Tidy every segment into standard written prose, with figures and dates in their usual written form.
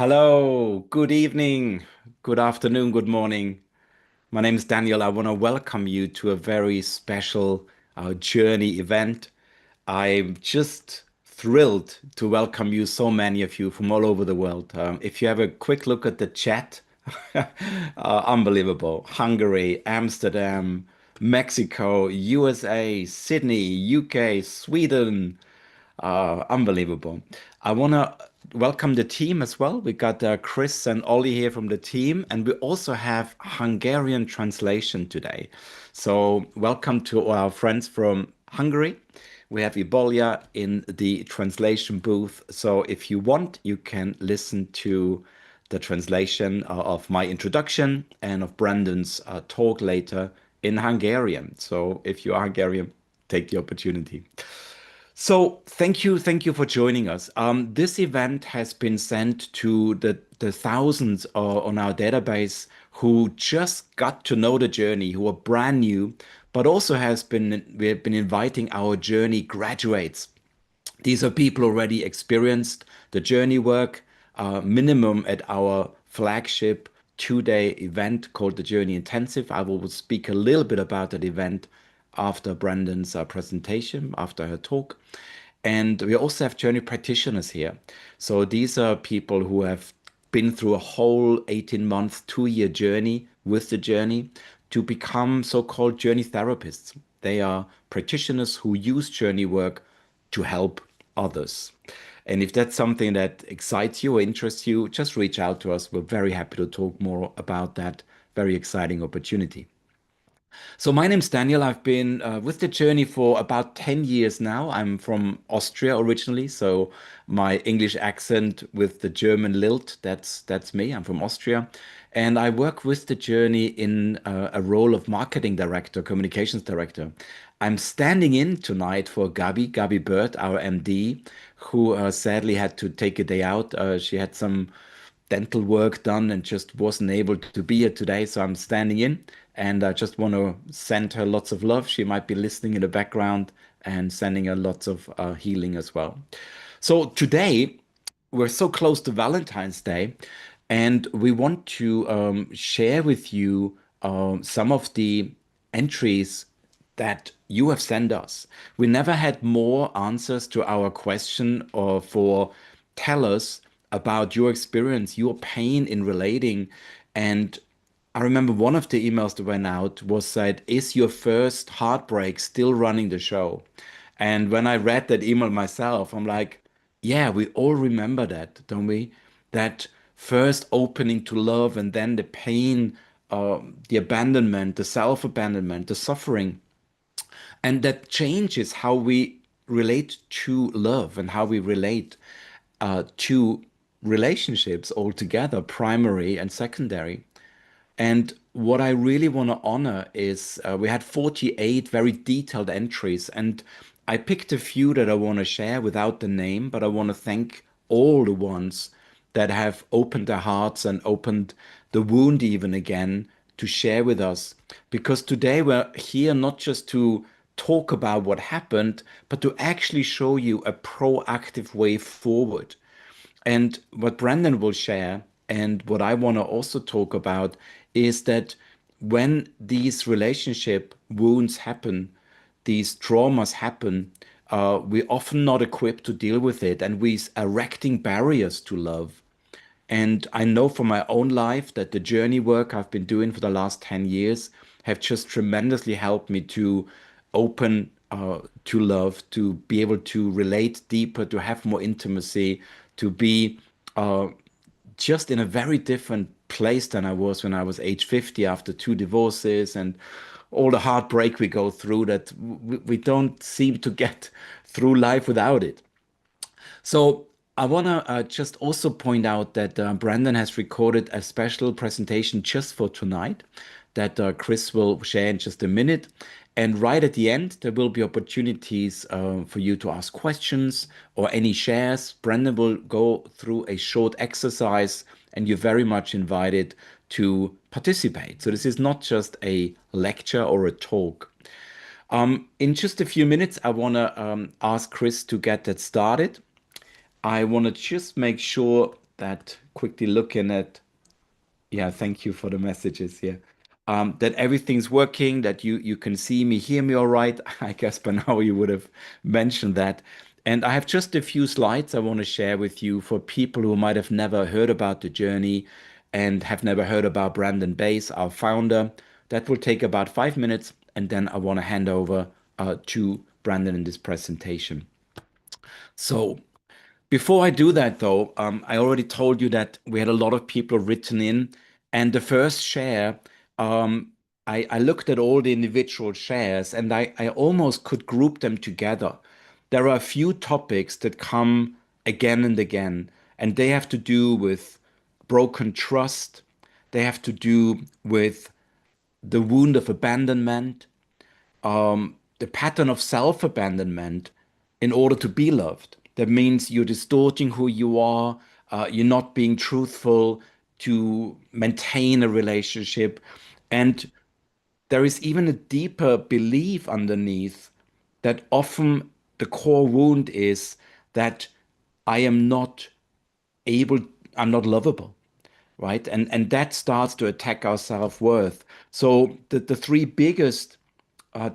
Hello, good evening, good afternoon, good morning. My name is Daniel. I want to welcome you to a very special journey event. I'm just thrilled to welcome you, so many of you from all over the world. If you have a quick look at the chat, unbelievable. Hungary, Amsterdam, Mexico, USA, Sydney, UK, Sweden, unbelievable. I want to welcome the team as well. We got Chris and Ollie here from the team, and we also have Hungarian translation today. So, welcome to our friends from Hungary. We have Ibolia in the translation booth. So, if you want, you can listen to the translation of my introduction and of Brandon's talk later in Hungarian. So, if you are Hungarian, take the opportunity. So thank you for joining us. This event has been sent to the thousands on our database who just got to know the journey, who are brand new, but also we have been inviting our journey graduates. These are people already experienced the journey work, minimum at our flagship 2-day event called the Journey Intensive. I will speak a little bit about that event after Brandon's presentation, after her talk. And we also have journey practitioners here. So these are people who have been through a whole 18-month, 2-year journey with the journey to become so-called journey therapists. They are practitioners who use journey work to help others. And if that's something that excites you or interests you, just reach out to us. We're very happy to talk more about that very exciting opportunity. So my name's Daniel. I've been with the journey for about 10 years now. I'm from Austria originally, so my English accent with the German lilt, that's me. I'm from Austria. And I work with the journey in a role of marketing director, communications director. I'm standing in tonight for Gabi Bird, our MD, who sadly had to take a day out. She had some dental work done and just wasn't able to be here today. So I'm standing in and I just want to send her lots of love. She might be listening in the background and sending her lots of healing as well. So today we're so close to Valentine's Day and we want to share with you some of the entries that you have sent us. We never had more answers to our question or for tell us about your experience, your pain in relating. And I remember one of the emails that went out was said, is your first heartbreak still running the show? And when I read that email myself, I'm like, yeah, we all remember that, don't we? That first opening to love and then the pain, the abandonment, the self-abandonment, the suffering. And that changes how we relate to love and how we relate to relationships altogether, primary and secondary. And what I really want to honor is we had 48 very detailed entries, and I picked a few that I want to share without the name, but I want to thank all the ones that have opened their hearts and opened the wound even again to share with us. Because today we're here not just to talk about what happened, but to actually show you a proactive way forward. And what Brandon will share, and what I want to also talk about, is that when these relationship wounds happen, these traumas happen, we're often not equipped to deal with it, and we're erecting barriers to love. And I know from my own life that the journey work I've been doing for the last 10 years have just tremendously helped me to open to love, to be able to relate deeper, to have more intimacy, to be uh, just in a very different place than I was when I was age 50 after 2 divorces and all the heartbreak we go through that we don't seem to get through life without it. So I want to just also point out that Brandon has recorded a special presentation just for tonight that Chris will share in just a minute. And right at the end, there will be opportunities for you to ask questions or any shares. Brandon will go through a short exercise, and you're very much invited to participate. So this is not just a lecture or a talk. In just a few minutes, I want to ask Chris to get that started. I want to just make sure that quickly looking at, yeah, thank you for the messages here. That everything's working, that you can see me, hear me all right. I guess by now you would have mentioned that. And I have just a few slides I want to share with you for people who might have never heard about the journey and have never heard about Brandon Bass, our founder. That will take about 5 minutes, and then I want to hand over to Brandon in this presentation. So before I do that, though, I already told you that we had a lot of people written in, and the first share, um, I looked at all the individual shares, and I almost could group them together. There are a few topics that come again and again, and they have to do with broken trust. They have to do with the wound of abandonment, the pattern of self-abandonment in order to be loved. That means you're distorting who you are, you're not being truthful to maintain a relationship. And there is even a deeper belief underneath that often the core wound is that I am not able, I'm not lovable, right? And that starts to attack our self-worth. So the three biggest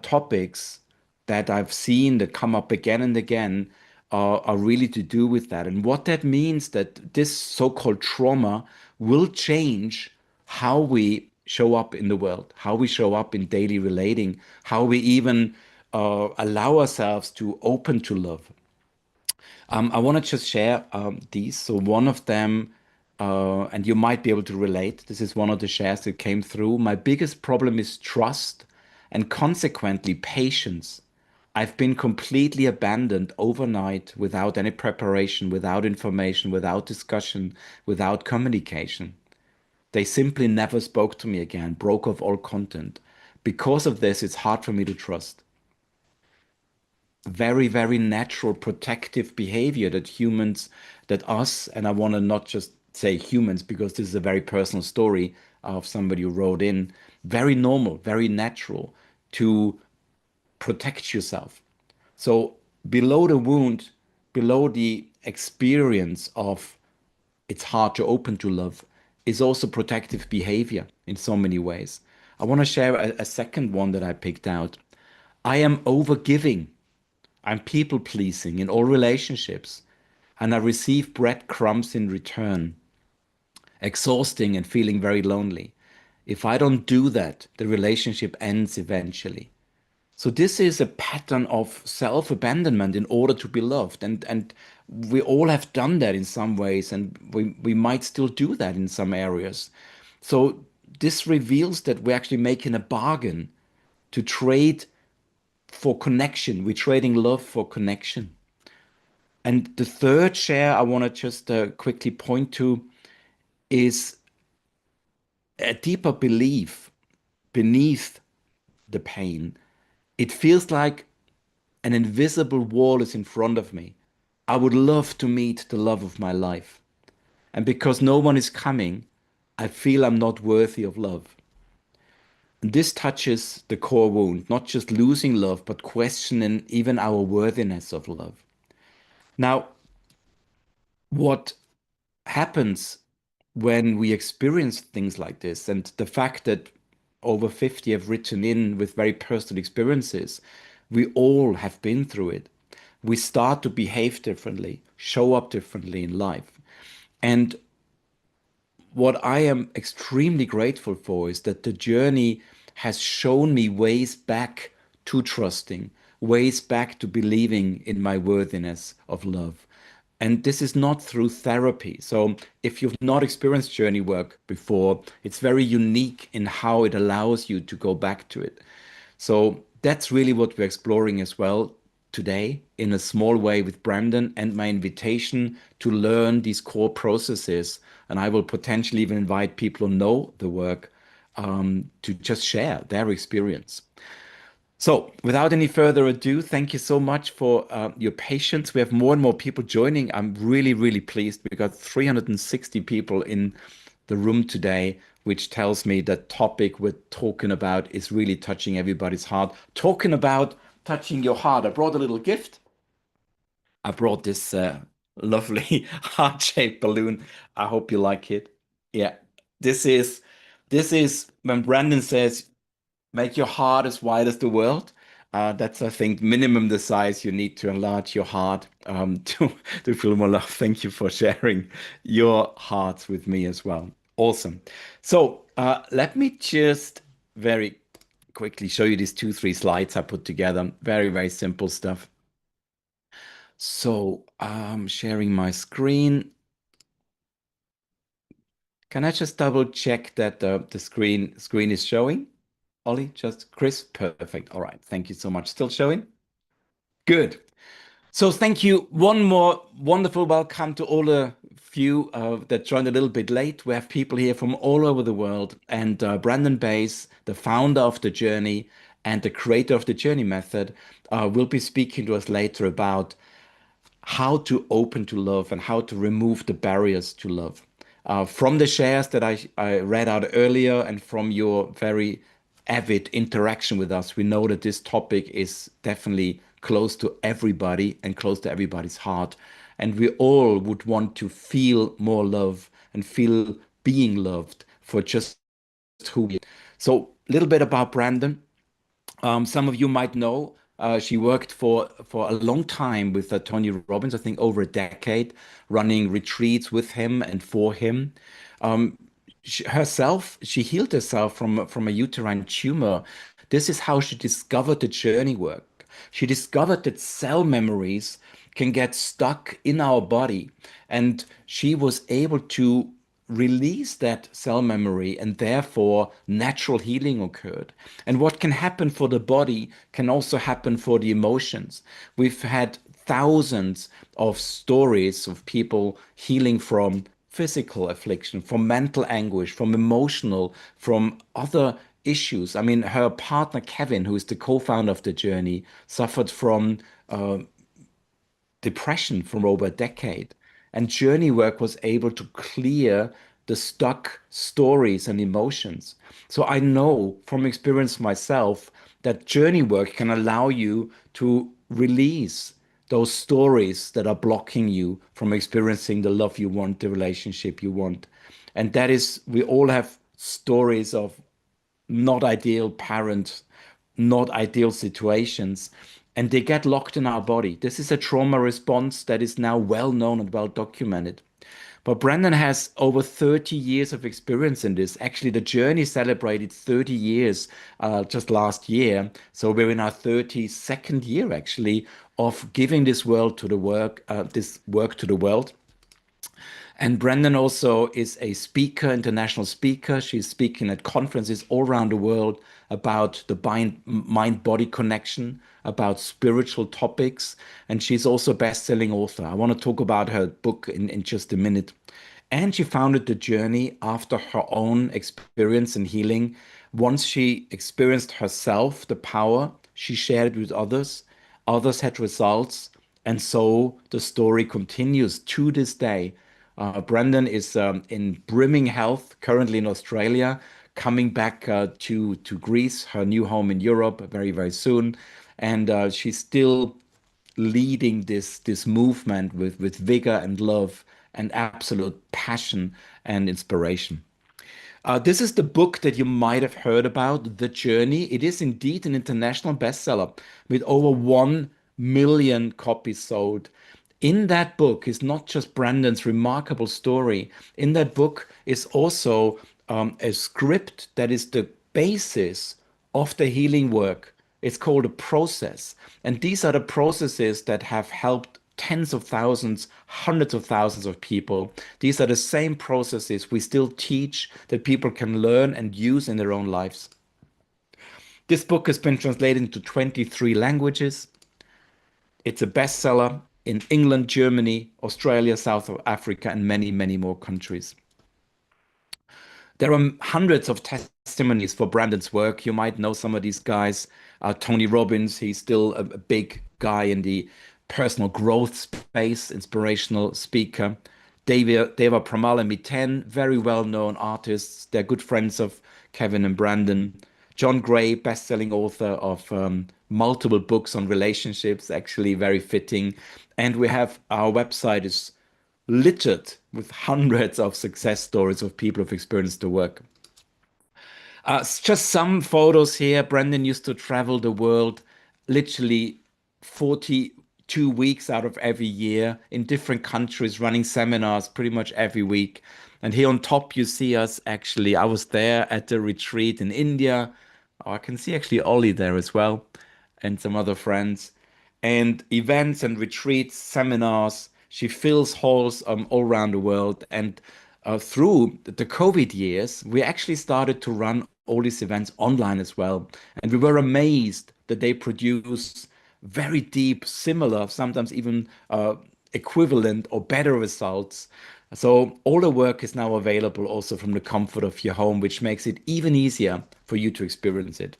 topics that I've seen that come up again and again are really to do with that. And what that means that this so-called trauma will change how we show up in the world, how we show up in daily relating, how we even allow ourselves to open to love. I want to just share these. So one of them, and you might be able to relate. This is one of the shares that came through. My biggest problem is trust and consequently patience. I've been completely abandoned overnight without any preparation, without information, without discussion, without communication. They simply never spoke to me again, broke off all content. Because of this, it's hard for me to trust. Very, very natural protective behavior that humans, that us, and I want to not just say humans because this is a very personal story of somebody who wrote in, very normal, very natural to protect yourself. So below the wound, below the experience of it's hard to open to love, is also protective behavior in so many ways. I want to share a second one that I picked out. I am overgiving. I'm people pleasing in all relationships, and I receive breadcrumbs in return, exhausting and feeling very lonely. If I don't do that, the relationship ends eventually. So this is a pattern of self-abandonment in order to be loved. And we all have done that in some ways, and we might still do that in some areas. So this reveals that we're actually making a bargain to trade for connection. We're trading love for connection. And the third share I want to just quickly point to is a deeper belief beneath the pain. It feels like an invisible wall is in front of me. I would love to meet the love of my life. And because no one is coming, I feel I'm not worthy of love. And this touches the core wound, not just losing love, but questioning even our worthiness of love. Now, what happens when we experience things like this, and the fact that over 50 have written in with very personal experiences, we all have been through it. We start to behave differently, show up differently in life. And what I am extremely grateful for is that the journey has shown me ways back to trusting, ways back to believing in my worthiness of love. And this is not through therapy. So if you've not experienced journey work before, it's very unique in how it allows you to go back to it. So that's really what we're exploring as well today in a small way with Brandon and my invitation to learn these core processes. And I will potentially even invite people who know the work to just share their experience. So, without any further ado, thank you so much for your patience. We have more and more people joining. I'm really, really pleased. We got 360 people in the room today, which tells me that topic we're talking about is really touching everybody's heart. Talking about touching your heart, I brought a little gift. I brought this Lovely heart-shaped balloon. I hope you like it. Yeah, this is this is when Brandon says make your heart as wide as the world. That's, I think, minimum the size you need to enlarge your heart to feel more love. Thank you for sharing your hearts with me as well. Awesome. So let me just very quickly show you these two, three slides I put together. Very, very simple stuff. So I'm sharing my screen. Can I just double check that the screen is showing? Ollie, just Chris, perfect. All right, thank you so much. Still showing? Good. So thank you. One more wonderful welcome to all the few that joined a little bit late. We have people here from all over the world, and Brandon Bays, the founder of the Journey and the creator of the Journey Method, will be speaking to us later about how to open to love and how to remove the barriers to love. From the shares that I read out earlier and from your very avid interaction with us, we know that this topic is definitely close to everybody and close to everybody's heart. And we all would want to feel more love and feel being loved for just who we are. So, a little bit about Brandon. Some of you might know she worked for a long time with Tony Robbins, I think over a decade, running retreats with him and for him. She healed herself from a uterine tumor. This is how she discovered the journey work. She discovered that cell memories can get stuck in our body, and she was able to release that cell memory, and therefore natural healing occurred. And what can happen for the body can also happen for the emotions. We've had thousands of stories of people healing from physical affliction, from mental anguish, from emotional, from other issues. I mean, her partner Kevin, who is the co-founder of the Journey, suffered from depression for over a decade. And journey work was able to clear the stuck stories and emotions. So I know from experience myself that journey work can allow you to release those stories that are blocking you from experiencing the love you want, the relationship you want. And that is, we all have stories of not ideal parents, not ideal situations, and they get locked in our body. This is a trauma response that is now well known and well documented. But Brandon has over 30 years of experience in this. Actually, the journey celebrated 30 years just last year. So we're in our 32nd year actually of giving this work to the world. And Brandon also is a speaker, international speaker. She's speaking at conferences all around the world about the mind-body connection, about spiritual topics, and she's also a best-selling author. I want to talk about her book in just a minute. And she founded the journey after her own experience in healing. Once she experienced herself the power, she shared it with others. Others had results, and so the story continues to this day. Brandon is in brimming health, currently in Australia, coming back to Greece, her new home in Europe, very, very soon. And she's still leading this movement with vigor and love and absolute passion and inspiration. This is the book that you might have heard about, The Journey. It is indeed an international bestseller with over 1 million copies sold. In that book is not just Brandon's remarkable story. In that book is also a script that is the basis of the healing work. It's called a process. And these are the processes that have helped tens of thousands, hundreds of thousands of people. These are the same processes we still teach that people can learn and use in their own lives. This book has been translated into 23 languages. It's a bestseller in England, Germany, Australia, South Africa, and many, many more countries. There are hundreds of testimonies for Brandon's work. You might know some of these guys. Tony Robbins, he's still a big guy in the personal growth space, inspirational speaker. Deva Premal and Miten, very well-known artists. They're good friends of Kevin and Brandon. John Gray, best-selling author of multiple books on relationships, actually very fitting. And we have our website is littered with hundreds of success stories of people who've experienced the work. Just some photos here. Brandon used to travel the world literally 42 weeks out of every year in different countries, running seminars pretty much every week. And here on top, you see us actually. I was there at the retreat in India. Oh, I can see actually Ollie there as well, and some other friends. And events and retreats, seminars. She fills halls all around the world. And through the COVID years, we actually started to run all these events online as well. And we were amazed that they produce very deep, similar, sometimes even equivalent or better results. So all the work is now available also from the comfort of your home, which makes it even easier for you to experience it.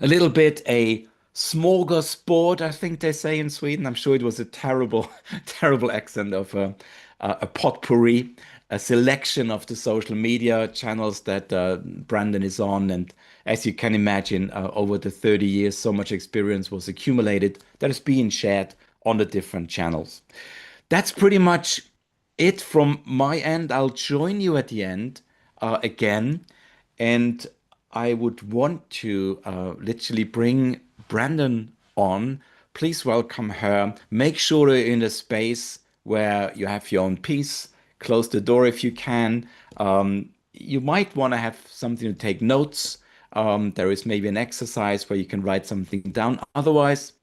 A little bit a smorgasbord, I think they say in Sweden. I'm sure it was a terrible, terrible accent of a potpourri, a selection of the social media channels that Brandon is on. And as you can imagine, over the 30 years, so much experience was accumulated that is being shared on the different channels. That's pretty much it from my end. I'll join you at the end again. And I would want to literally bring Brandon on. Please welcome her. Make sure you're in a space where you have your own peace. Close the door if you can. You might want to have something to take notes. There is maybe an exercise where you can write something down. Otherwise,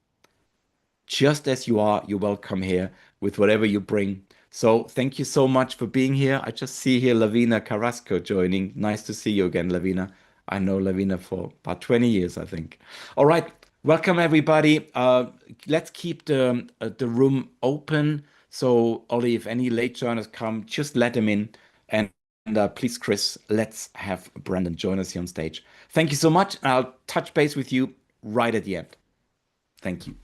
just as you are, you're welcome here with whatever you bring. So thank you so much for being here. I just see here Lavina Carrasco joining. Nice to see you again, Lavina. I know Lavina for about 20 years, I think. All right, welcome everybody. Let's keep the room open. So Ollie, if any late joiners come, just let them in. And please, Chris, let's have Brandon join us here on stage. Thank you so much. I'll touch base with you right at the end. Thank you.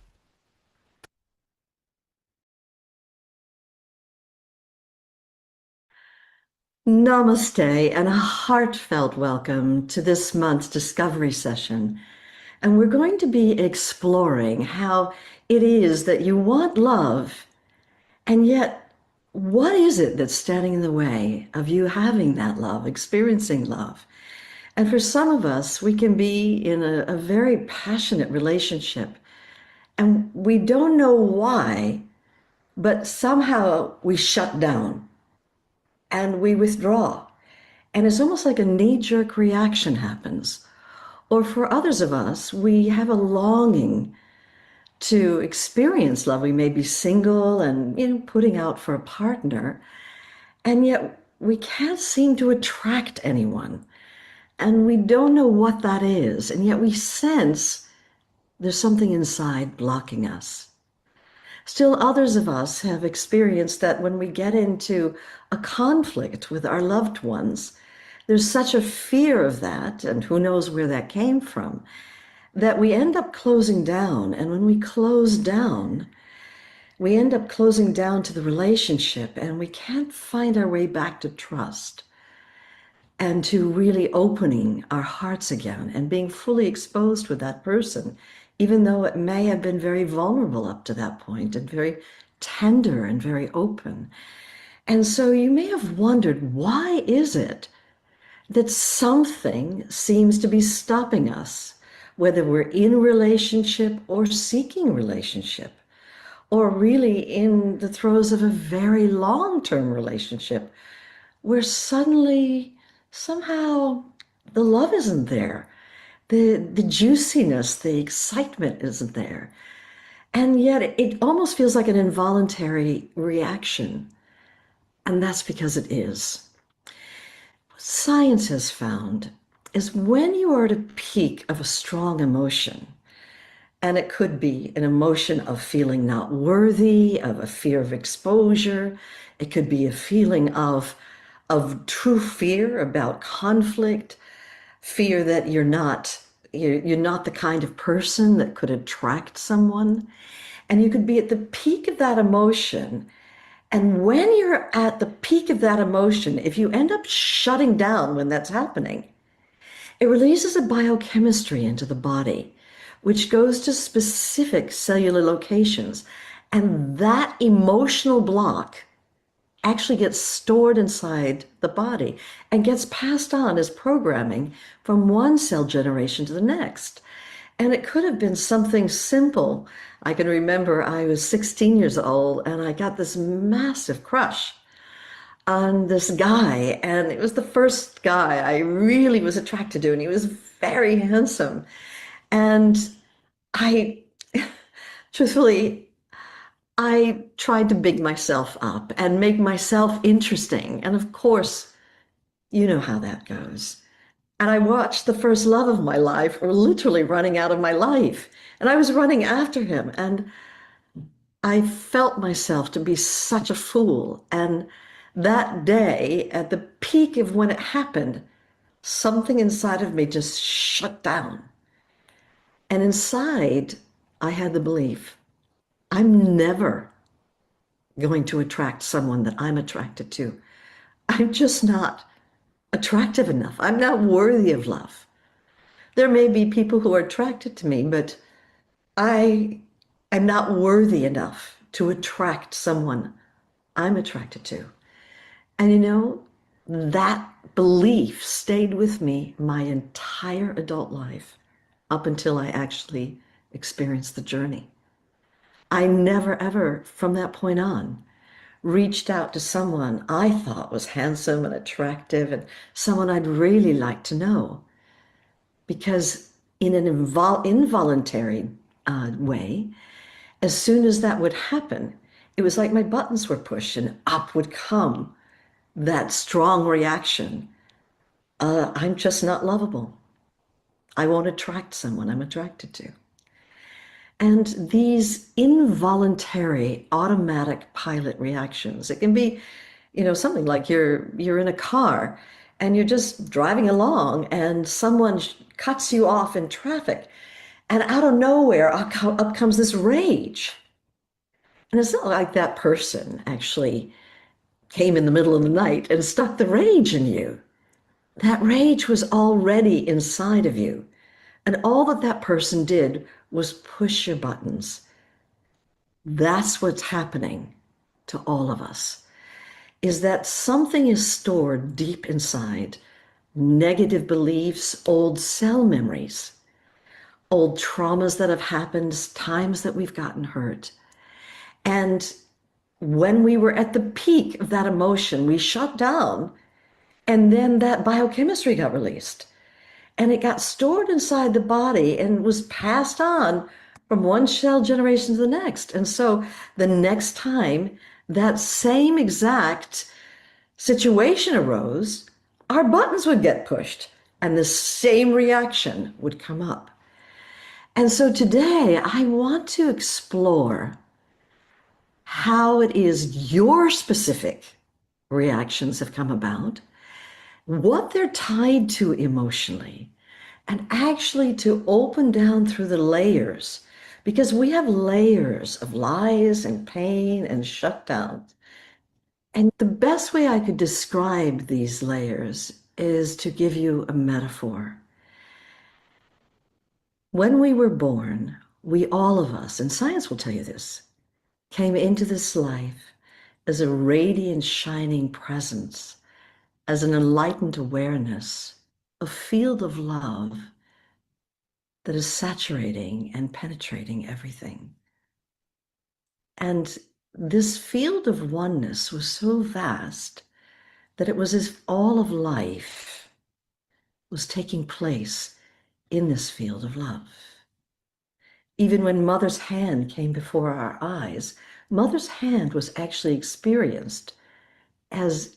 Namaste and a heartfelt welcome to this month's discovery session. And we're going to be exploring how it is that you want love, and yet what is it that's standing in the way of you having that love, experiencing love? And for some of us, we can be in a very passionate relationship and we don't know why, but somehow we shut down and we withdraw. And it's almost like a knee-jerk reaction happens. Or for others of us, we have a longing to experience love. We may be single and, putting out for a partner, and yet we can't seem to attract anyone. And we don't know what that is. And yet we sense there's something inside blocking us. Still, others of us have experienced that when we get into a conflict with our loved ones, there's such a fear of that, and who knows where that came from, that we end up closing down. And when we close down, we end up closing down to the relationship, and we can't find our way back to trust and to really opening our hearts again and being fully exposed with that person, even though it may have been very vulnerable up to that point and very tender and very open. And so you may have wondered, why is it that something seems to be stopping us, whether we're in relationship or seeking relationship, or really in the throes of a very long-term relationship, where suddenly, somehow, the love isn't there. The juiciness, the excitement isn't there. And yet it almost feels like an involuntary reaction. And that's because it is. What science has found is when you are at a peak of a strong emotion, and it could be an emotion of feeling not worthy, of a fear of exposure. It could be a feeling of true fear about conflict, fear that you're not the kind of person that could attract someone. And you could be at the peak of that emotion. And when you're at the peak of that emotion, if you end up shutting down when that's happening, It releases a biochemistry into the body, which goes to specific cellular locations. And that emotional block actually gets stored inside the body and gets passed on as programming from one cell generation to the next. And it could have been something simple. I can remember I was 16 years old and I got this massive crush on this guy. And it was the first guy I really was attracted to. And he was very handsome. And I, truthfully, I tried to big myself up and make myself interesting. And of course, you know how that goes. And I watched the first love of my life literally running out of my life. And I was running after him. And I felt myself to be such a fool. And that day, at the peak of when it happened, something inside of me just shut down. And inside, I had the belief, I'm never going to attract someone that I'm attracted to. I'm just not attractive enough. I'm not worthy of love. There may be people who are attracted to me, but I am not worthy enough to attract someone I'm attracted to. And you know, that belief stayed with me my entire adult life up until I actually experienced the journey. I never, ever, from that point on, reached out to someone I thought was handsome and attractive and someone I'd really like to know. Because in an involuntary way, as soon as that would happen, it was like my buttons were pushed and up would come that strong reaction. I'm just not lovable. I won't attract someone I'm attracted to. And these involuntary automatic pilot reactions, it can be, you know, something like you're in a car and you're just driving along and someone cuts you off in traffic and out of nowhere up comes this rage. And it's not like that person actually came in the middle of the night and stuck the rage in you. That rage was already inside of you. And all that that person did was push your buttons. That's what's happening to all of us, is that something is stored deep inside, negative beliefs, old cell memories, old traumas that have happened, times that we've gotten hurt. And when we were at the peak of that emotion, we shut down, and then that biochemistry got released. And it got stored inside the body and was passed on from one cell generation to the next. And so the next time that same exact situation arose, our buttons would get pushed and the same reaction would come up. And so today I want to explore how it is your specific reactions have come about, what they're tied to emotionally, and actually to open down through the layers, because we have layers of lies and pain and shutdowns. And the best way I could describe these layers is to give you a metaphor. When we were born, we all of us, and science will tell you this, came into this life as a radiant, shining presence, as an enlightened awareness, a field of love that is saturating and penetrating everything. And this field of oneness was so vast that it was as if all of life was taking place in this field of love. Even when Mother's hand came before our eyes, Mother's hand was actually experienced as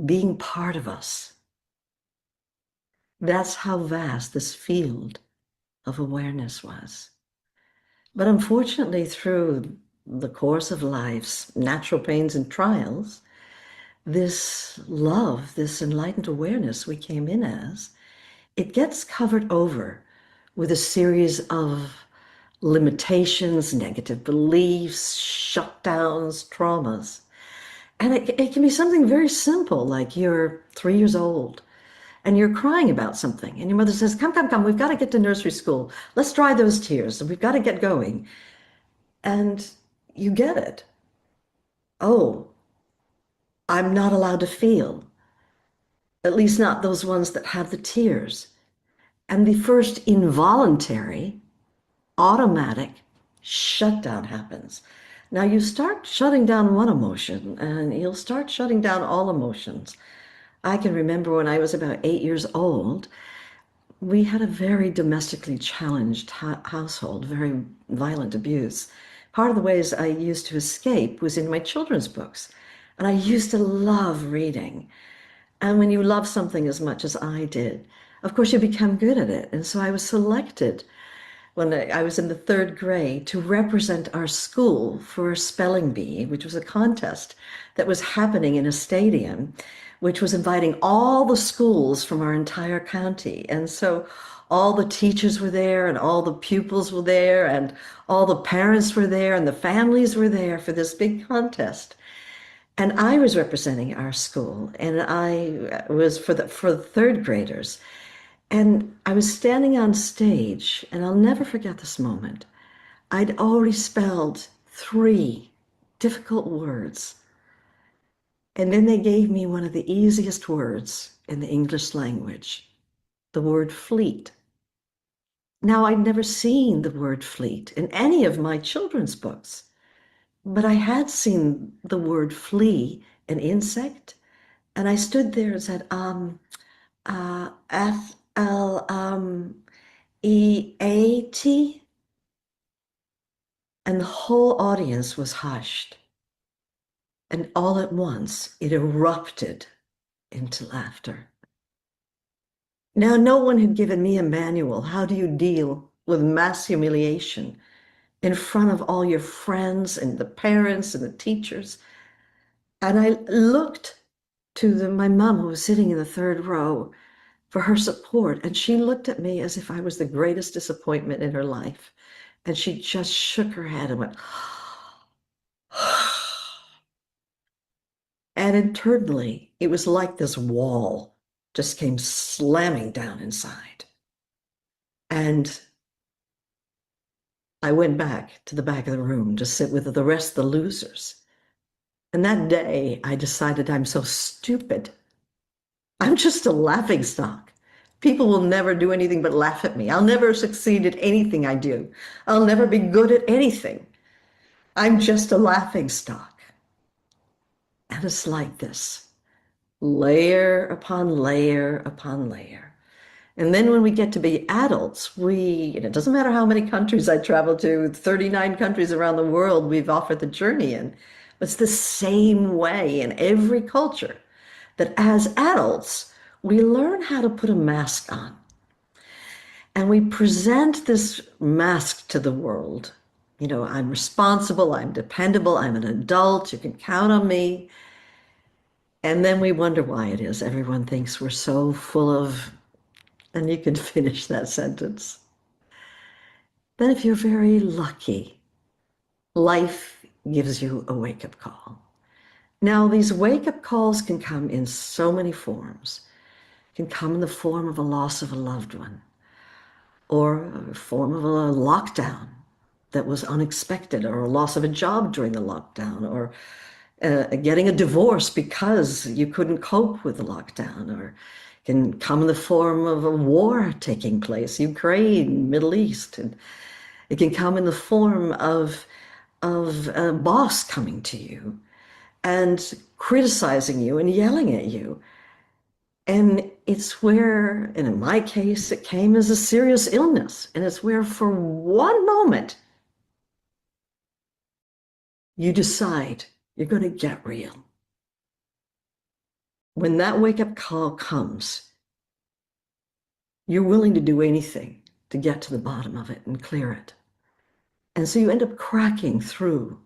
being part of us. That's how vast this field of awareness was. But unfortunately, through the course of life's natural pains and trials, this love, this enlightened awareness we came in as, it gets covered over with a series of limitations, negative beliefs, shutdowns, traumas. And it can be something very simple, like you're 3 years old and you're crying about something, and your mother says, come, come, come, we've got to get to nursery school. Let's dry those tears. We've got to get going. And you get it. Oh, I'm not allowed to feel, at least not those ones that have the tears. And the first involuntary, automatic shutdown happens. Now you start shutting down one emotion and you'll start shutting down all emotions. I can remember when I was about 8 years old, we had a very domestically challenged household, very violent abuse. Part of the ways I used to escape was in my children's books. And I used to love reading. And when you love something as much as I did, of course, you become good at it. And so I was selected when I was in the 3rd grade to represent our school for a spelling bee, which was a contest that was happening in a stadium, which was inviting all the schools from our entire county. And so all the teachers were there and all the pupils were there and all the parents were there and the families were there for this big contest. And I was representing our school, and I was for the 3rd graders. And I was standing on stage, and I'll never forget this moment. I'd already spelled 3 difficult words. And then they gave me one of the easiest words in the English language, the word fleet. Now, I'd never seen the word fleet in any of my children's books, but I had seen the word flea, an insect, and I stood there and said, F-L-E-A-T, and the whole audience was hushed. And all at once, it erupted into laughter. Now, no one had given me a manual. How do you deal with mass humiliation in front of all your friends and the parents and the teachers? And I looked to my mom, who was sitting in the 3rd row, for her support. And she looked at me as if I was the greatest disappointment in her life. And she just shook her head and went, and internally, it was like this wall just came slamming down inside. And I went back to the back of the room to sit with the rest of the losers. And that day, I decided I'm so stupid. I'm just a laughingstock. People will never do anything but laugh at me. I'll never succeed at anything I do. I'll never be good at anything. I'm just a laughingstock. And it's like this, layer upon layer upon layer. And then when we get to be adults, it doesn't matter how many countries I travel to, 39 countries around the world we've offered the journey in. It's the same way in every culture, that as adults, we learn how to put a mask on. And we present this mask to the world. You know, I'm responsible, I'm dependable, I'm an adult, you can count on me. And then we wonder why it is everyone thinks we're so full of, and you can finish that sentence. Then if you're very lucky, life gives you a wake-up call. Now, these wake-up calls can come in so many forms. It can come in the form of a loss of a loved one, or a form of a lockdown that was unexpected, or a loss of a job during the lockdown, or getting a divorce because you couldn't cope with the lockdown, or it can come in the form of a war taking place, Ukraine, Middle East. And it can come in the form of a boss coming to you and criticizing you and yelling at you. And it's where, and in my case, it came as a serious illness. And it's where for one moment, you decide you're going to get real. When that wake-up call comes, you're willing to do anything to get to the bottom of it and clear it. And so you end up cracking through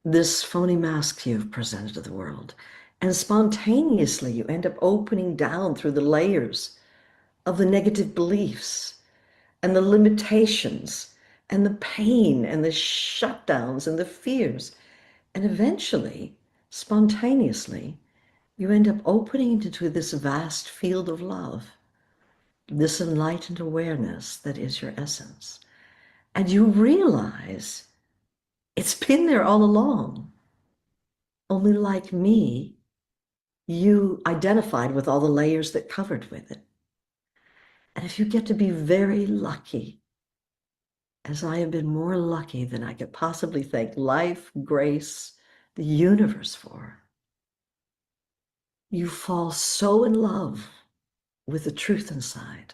this phony mask you've presented to the world. And spontaneously, you end up opening down through the layers of the negative beliefs and the limitations and the pain and the shutdowns and the fears. And eventually, spontaneously, you end up opening into this vast field of love, this enlightened awareness that is your essence. And you realize it's been there all along. Only like me, you identified with all the layers that covered with it. And if you get to be very lucky, as I have been more lucky than I could possibly thank life, grace, the universe for, you fall so in love with the truth inside,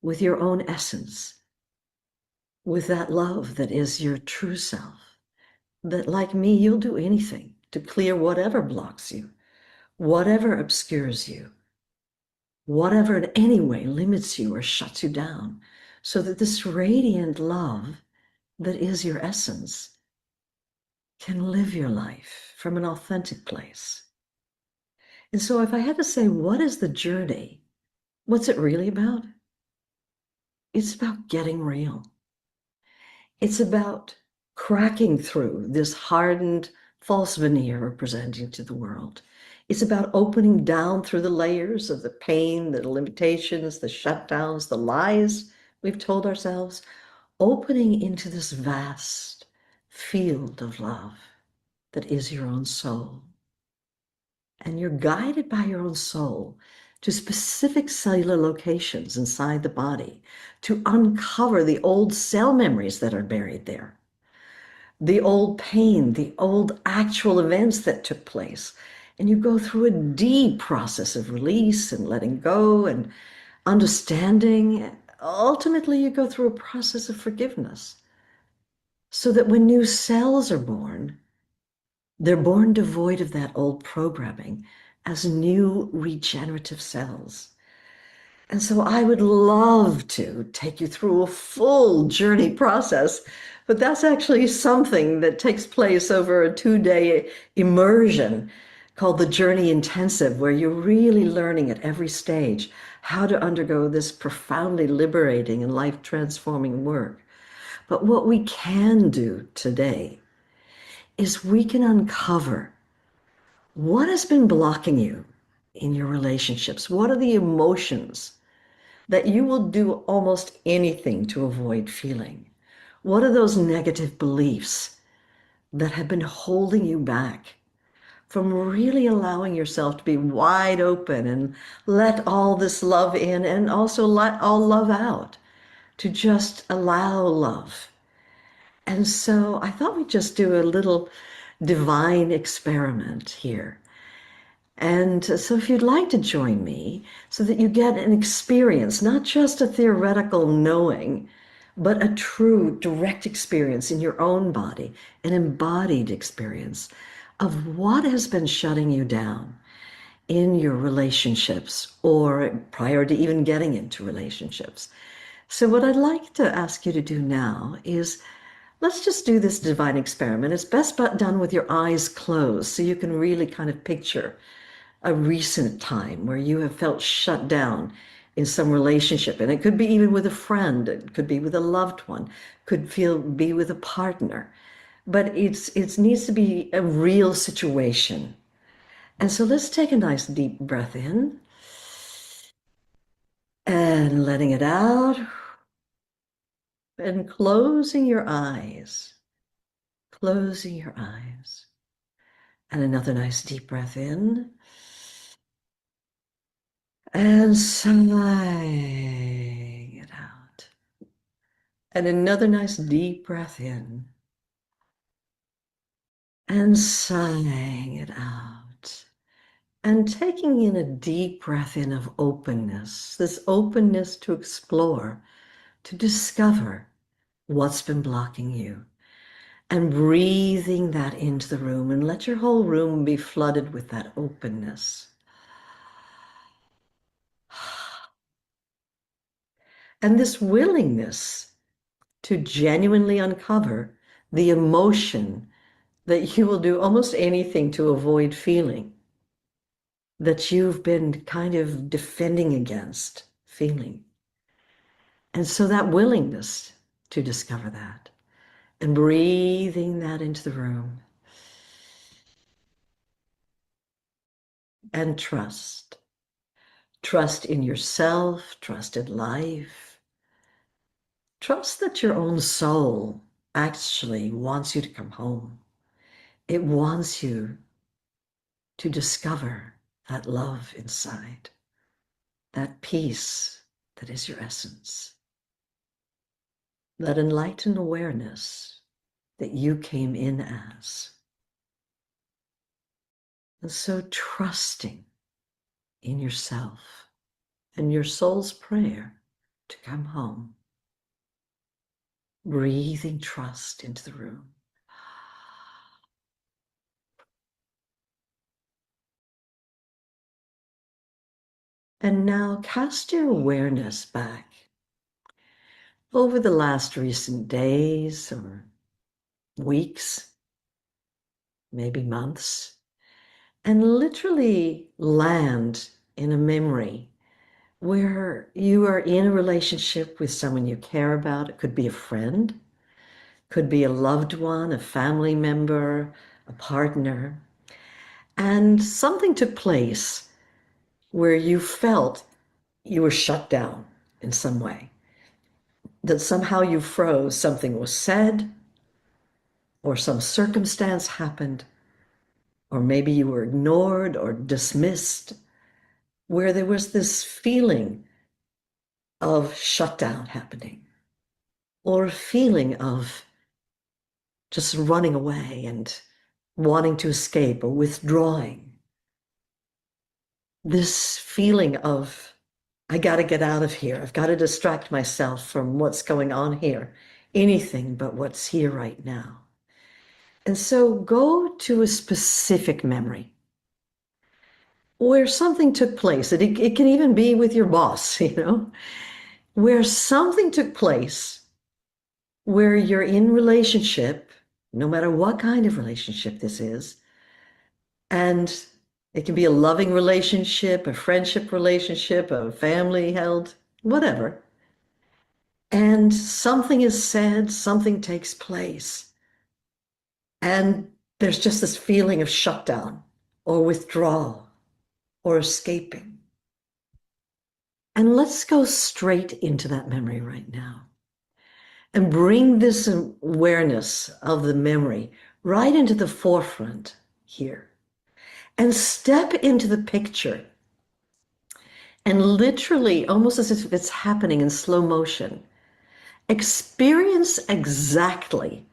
with your own essence, with that love that is your true self, that like me, you'll do anything to clear whatever blocks you, whatever obscures you, whatever in any way limits you or shuts you down, so that this radiant love that is your essence can live your life from an authentic place. And so if I had to say, what is the journey? What's it really about? It's about getting real. It's about cracking through this hardened false veneer we're presenting to the world. It's about opening down through the layers of the pain, the limitations, the shutdowns, the lies we've told ourselves, opening into this vast field of love that is your own soul. And you're guided by your own soul to specific cellular locations inside the body to uncover the old cell memories that are buried there, the old pain, the old actual events that took place. And you go through a deep process of release and letting go and understanding. Ultimately, you go through a process of forgiveness so that when new cells are born, they're born devoid of that old programming as new regenerative cells. And so I would love to take you through a full journey process, but that's actually something that takes place over a 2-day immersion called the Journey Intensive, where you're really learning at every stage how to undergo this profoundly liberating and life-transforming work. But what we can do today is we can uncover what has been blocking you in your relationships. What are the emotions that you will do almost anything to avoid feeling? What are those negative beliefs that have been holding you back from really allowing yourself to be wide open and let all this love in and also let all love out, to just allow love? And so I thought we'd just do a little divine experiment here. And so if you'd like to join me so that you get an experience, not just a theoretical knowing, but a true direct experience in your own body, an embodied experience of what has been shutting you down in your relationships or prior to even getting into relationships. So what I'd like to ask you to do now is let's just do this divine experiment. It's best done with your eyes closed so you can really kind of picture a recent time where you have felt shut down in some relationship. And it could be even with a friend, it could be with a loved one, be with a partner. But it needs to be a real situation. And so let's take a nice deep breath in and letting it out and closing your eyes, closing your eyes. And another nice deep breath in and sighing it out. And another nice deep breath in and sighing it out. And taking in a deep breath in of openness, this openness to explore, to discover what's been blocking you. And breathing that into the room and let your whole room be flooded with that openness. And this willingness to genuinely uncover the emotion that you will do almost anything to avoid feeling, that you've been kind of defending against feeling. And so that willingness to discover that and breathing that into the room and trust. Trust in yourself, trust in life. Trust that your own soul actually wants you to come home. It wants you to discover that love inside, that peace that is your essence, that enlightened awareness that you came in as. And so trusting in yourself and your soul's prayer to come home, breathing trust into the room. And now cast your awareness back over the last recent days or weeks, maybe months, and literally land in a memory where you are in a relationship with someone you care about. It could be a friend, could be a loved one, a family member, a partner, and something took place where you felt you were shut down in some way, that somehow you froze, something was said, or some circumstance happened, or maybe you were ignored or dismissed, where there was this feeling of shutdown happening, or a feeling of just running away and wanting to escape or withdrawing. This feeling of, I got to get out of here. I've got to distract myself from what's going on here, anything but what's here right now. And so go to a specific memory where something took place. It can even be with your boss, where something took place where you're in relationship, no matter what kind of relationship this is, and it can be a loving relationship, a friendship relationship, a family held, whatever. And something is said, something takes place. And there's just this feeling of shutdown or withdrawal or escaping. And let's go straight into that memory right now and bring this awareness of the memory right into the forefront here. And step into the picture and literally, almost as if it's happening in slow motion, experience exactly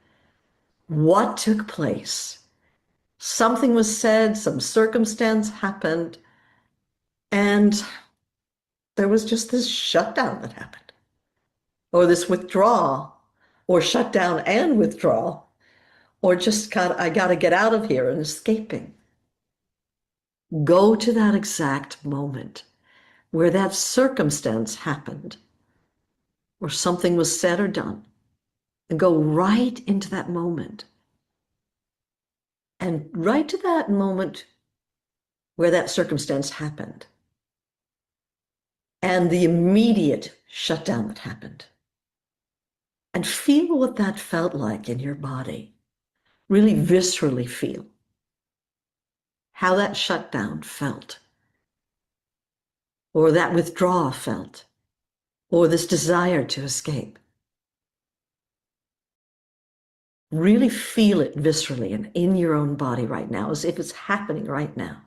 what took place. Something was said, some circumstance happened, and there was just this shutdown that happened, or this withdrawal, or shutdown and withdrawal, or just I got to get out of here and escaping. Go to that exact moment where that circumstance happened, or something was said or done, and go right into that moment. And right to that moment where that circumstance happened, and the immediate shutdown that happened. And feel what that felt like in your body. Really viscerally feel how that shutdown felt, or that withdrawal felt, or this desire to escape. Really feel it viscerally and in your own body right now, as if it's happening right now.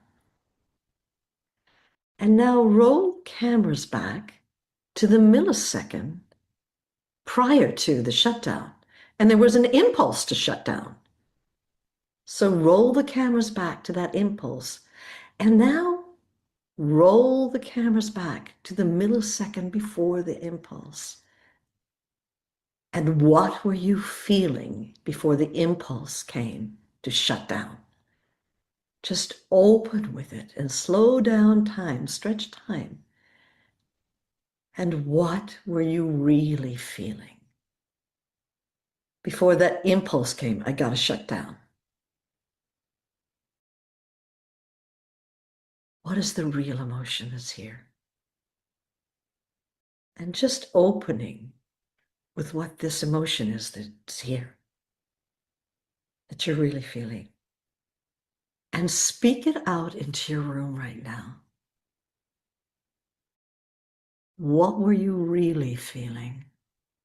And now roll cameras back to the millisecond prior to the shutdown. And there was an impulse to shut down. So roll the cameras back to that impulse. And now roll the cameras back to the millisecond before the impulse. And what were you feeling before the impulse came to shut down? Just open with it and slow down time, stretch time. And what were you really feeling before that impulse came? I got to shut down. What is the real emotion that's here? And just opening with what this emotion is that's here, that you're really feeling. and speak it out into your room right now. What were you really feeling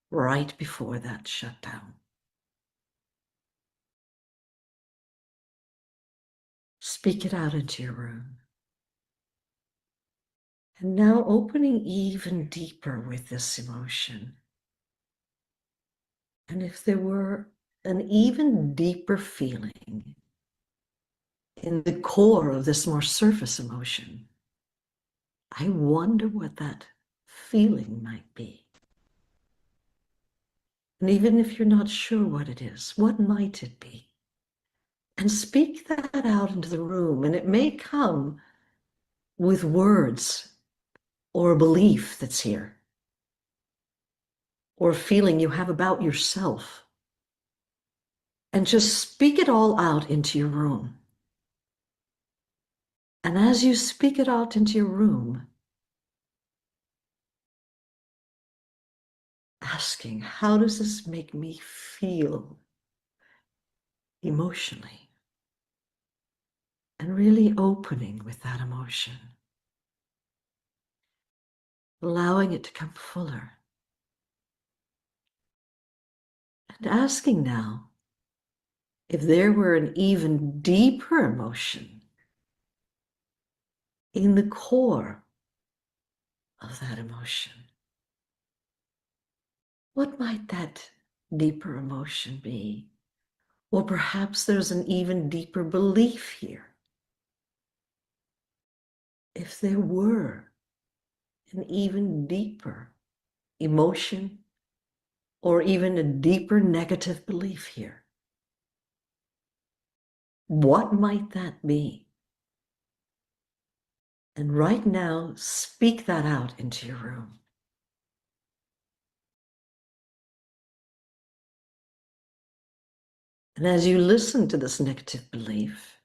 right before that shutdown? Speak it out into your room. And now opening even deeper with this emotion. And if there were an even deeper feeling in the core of this more surface emotion, I wonder what that feeling might be. And even if you're not sure what it is, what might it be? And speak that out into the room, and it may come with words or a belief that's here, or a feeling you have about yourself. And just speak it all out into your room. And as you speak it out into your room, asking, how does this make me feel emotionally? And really opening with that emotion, allowing it to come fuller. And asking now if there were an even deeper emotion in the core of that emotion. What might that deeper emotion be? Or perhaps there's an even deeper belief here. If there were an even deeper emotion or even a deeper negative belief here, what might that be? And right now, speak that out into your room. And as you listen to this negative belief,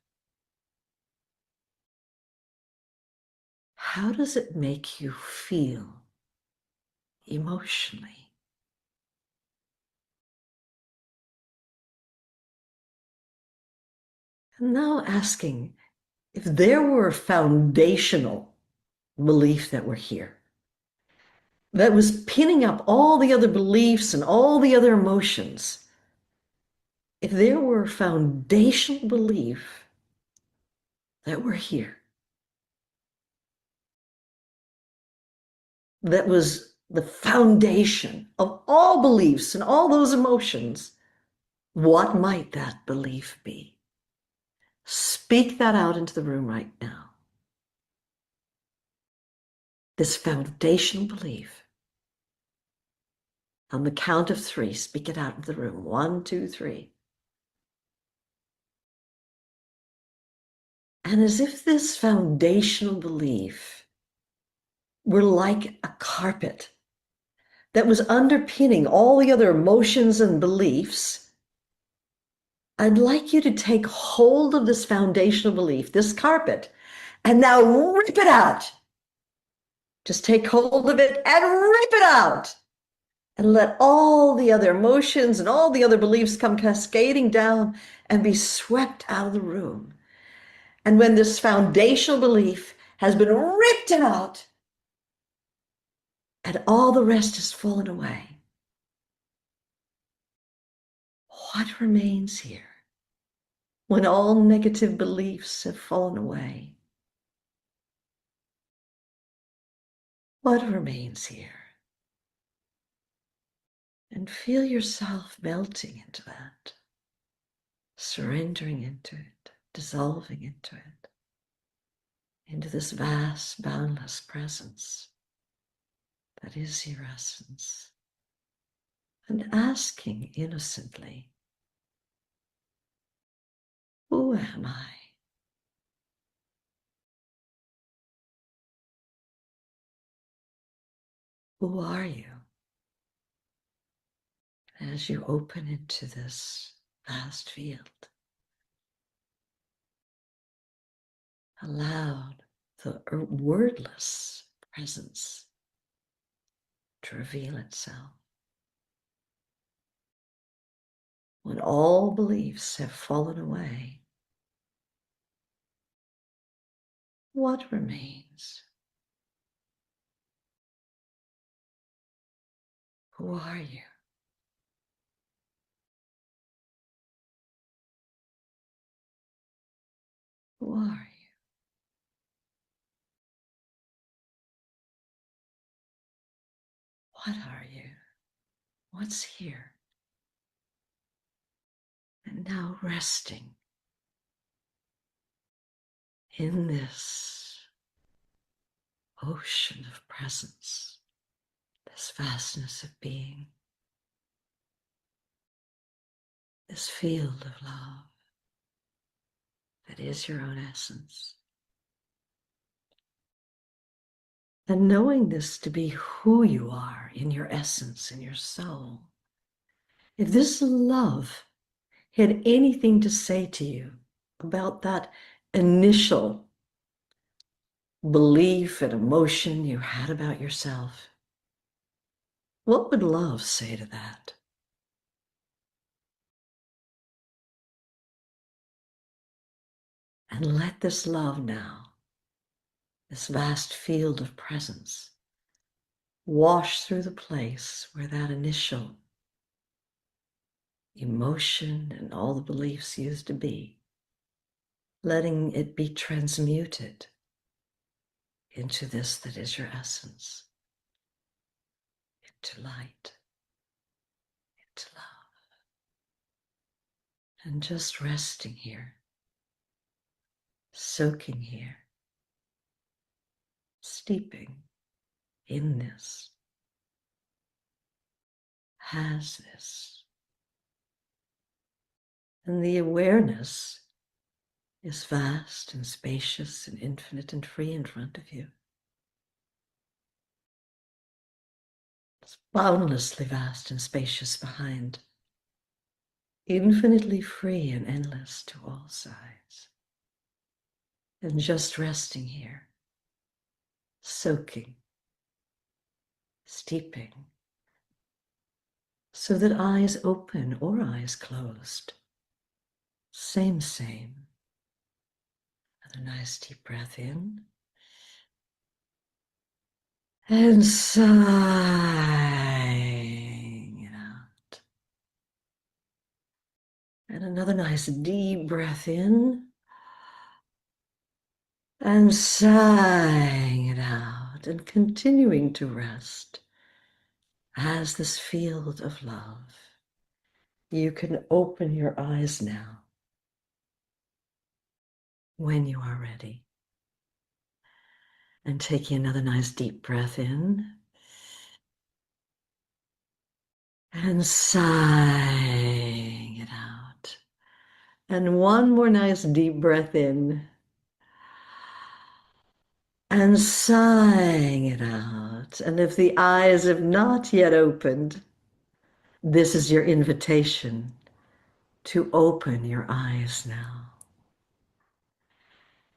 how does it make you feel emotionally? And now asking if there were a foundational belief that were here, that was pinning up all the other beliefs and all the other emotions, if there were a foundational belief that were here, that was the foundation of all beliefs and all those emotions, what might that belief be? Speak that out into the room right now. This foundational belief. On the count of 3, speak it out into the room. 1, 2, 3. And as if this foundational belief were like a carpet that was underpinning all the other emotions and beliefs, I'd like you to take hold of this foundational belief, this carpet, and now rip it out. Just take hold of it and rip it out. And let all the other emotions and all the other beliefs come cascading down and be swept out of the room. And when this foundational belief has been ripped out and all the rest has fallen away, what remains here when all negative beliefs have fallen away? What remains here? And feel yourself melting into that, surrendering into it, dissolving into this vast, boundless presence that is your essence. And asking innocently, who am I? Who are you? As you open into this vast field, allow the wordless presence to reveal itself. When all beliefs have fallen away, what remains? Who are you? Who are you? What are you? What's here? And now resting in this ocean of presence, this vastness of being, this field of love that is your own essence. And knowing this to be who you are in your essence, in your soul, if this love had anything to say to you about that initial belief and emotion you had about yourself, what would love say to that? And let this love now, this vast field of presence, wash through the place where that initial emotion and all the beliefs used to be, letting it be transmuted into this that is your essence, into light, into love. And just resting here, soaking here, steeping in this, has this. And the awareness is vast and spacious and infinite and free in front of you. It's boundlessly vast and spacious behind, infinitely free and endless to all sides. And just resting here, soaking, steeping, so that eyes open or eyes closed, same. Another nice deep breath in. And sighing it out. And another nice deep breath in. And sighing it out. And continuing to rest as this field of love. You can open your eyes now when you are ready. And taking another nice deep breath in. And sighing it out. And one more nice deep breath in. And sighing it out. And if the eyes have not yet opened, this is your invitation to open your eyes now.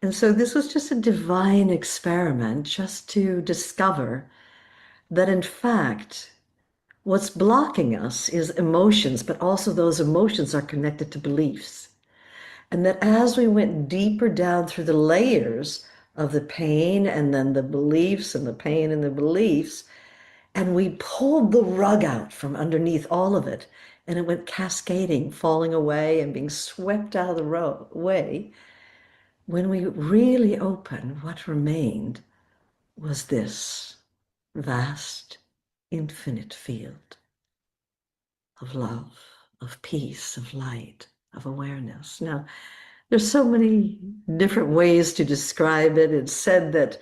And so this was just a divine experiment just to discover that in fact, what's blocking us is emotions, but also those emotions are connected to beliefs. And that as we went deeper down through the layers of the pain and then the beliefs and the pain and the beliefs, and we pulled the rug out from underneath all of it, and it went cascading, falling away and being swept out of the way. When we really opened, what remained was this vast, infinite field of love, of peace, of light, of awareness. Now, there's so many different ways to describe it. It's said that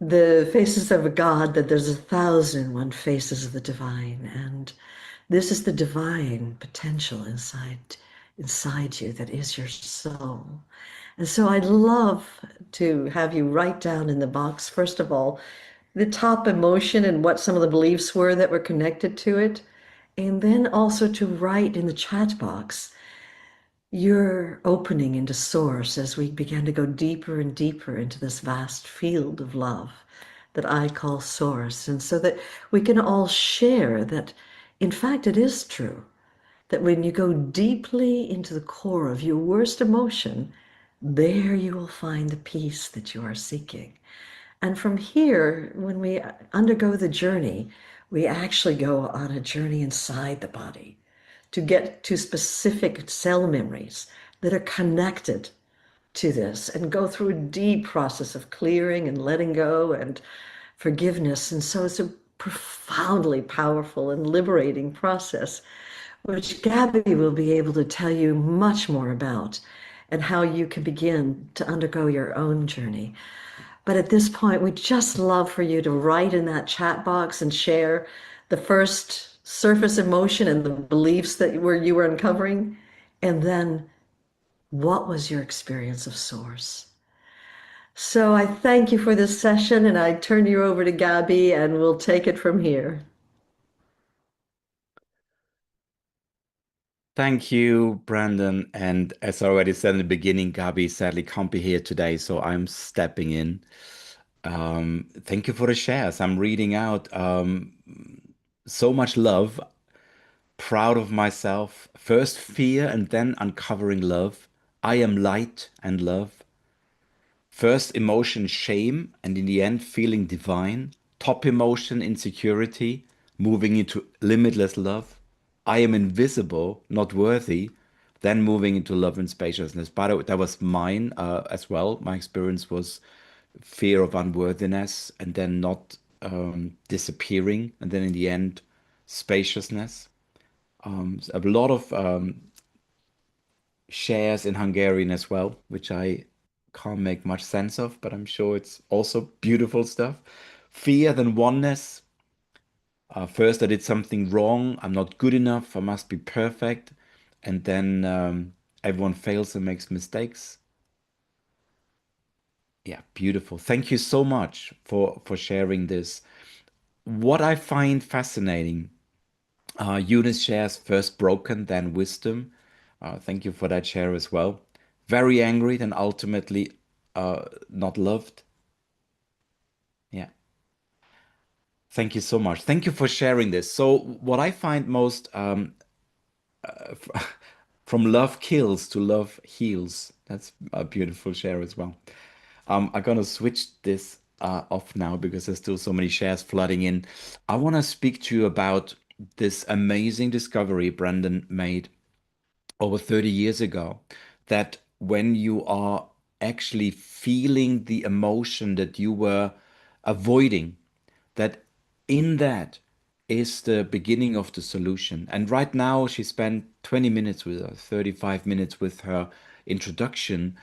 the faces of a God, that there's 1,001 faces of the divine, and this is the divine potential inside you that is your soul. And so I'd love to have you write down in the box, first of all, the top emotion and what some of the beliefs were that were connected to it, and then also to write in the chat box your opening into source as we began to go deeper and deeper into this vast field of love that I call source. And so that we can all share that, in fact, it is true that when you go deeply into the core of your worst emotion, There you will find the peace that you are seeking. And from here, when we undergo the journey, we actually go on a journey inside the body to get to specific cell memories that are connected to this and go through a deep process of clearing and letting go and forgiveness. And so it's a profoundly powerful and liberating process, which Gabby will be able to tell you much more about and how you can begin to undergo your own journey. But at this point, we'd just love for you to write in that chat box and share the first surface emotion and the beliefs that you were uncovering. And then what was your experience of Source? So I thank you for this session and I turn you over to Gabby and we'll take it from here. Thank you, Brandon. And as I already said in the beginning, Gabi sadly can't be here today, so I'm stepping in. Thank you for the shares. I'm reading out so much love, proud of myself. First fear and then uncovering love. I am light and love. First emotion, shame, and in the end, feeling divine. Top emotion, insecurity, moving into limitless love. I am invisible, not worthy, then moving into love and spaciousness. By the way, that was mine as well. My experience was fear of unworthiness and then not disappearing. And then in the end, spaciousness. A lot of shares in Hungarian as well, which I can't make much sense of, but I'm sure it's also beautiful stuff. Fear, then oneness. First, I did something wrong. I'm not good enough. I must be perfect. And then everyone fails and makes mistakes. Yeah, beautiful. Thank you so much for sharing this. What I find fascinating, Eunice shares first broken, then wisdom. Thank you for that share as well. Very angry, then ultimately not loved. Yeah. Thank you so much. Thank you for sharing this. So, what I find most from love kills to love heals. That's a beautiful share as well. I'm gonna switch this off now because there's still so many shares flooding in. I want to speak to you about this amazing discovery Brandon made over 30 years ago, that when you are actually feeling the emotion that you were avoiding, that in that is the beginning of the solution. And right now, she spent 20 minutes with us, 35 minutes with her introduction.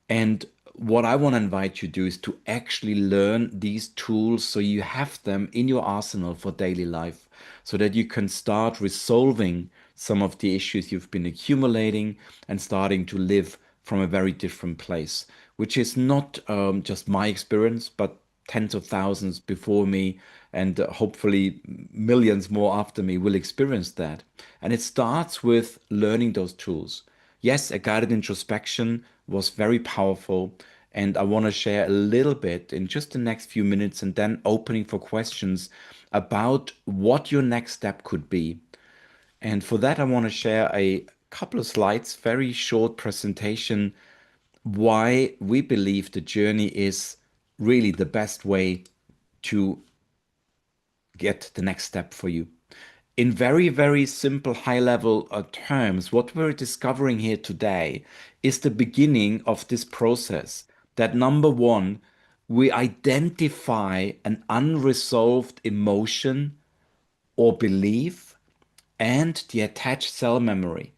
And what I want to invite you to do is to actually learn these tools so you have them in your arsenal for daily life, so that you can start resolving some of the issues you've been accumulating and starting to live from a very different place, which is not just my experience, but tens of thousands before me and hopefully millions more after me will experience that. And it starts with learning those tools. Yes, a guided introspection was very powerful. And I want to share a little bit in just the next few minutes and then opening for questions about what your next step could be. And for that, I want to share a couple of slides, very short presentation, why we believe the journey is really the best way to get the next step for you. In very, very simple, high level terms, what we're discovering here today is the beginning of this process. That number one, we identify an unresolved emotion or belief and the attached cell memory.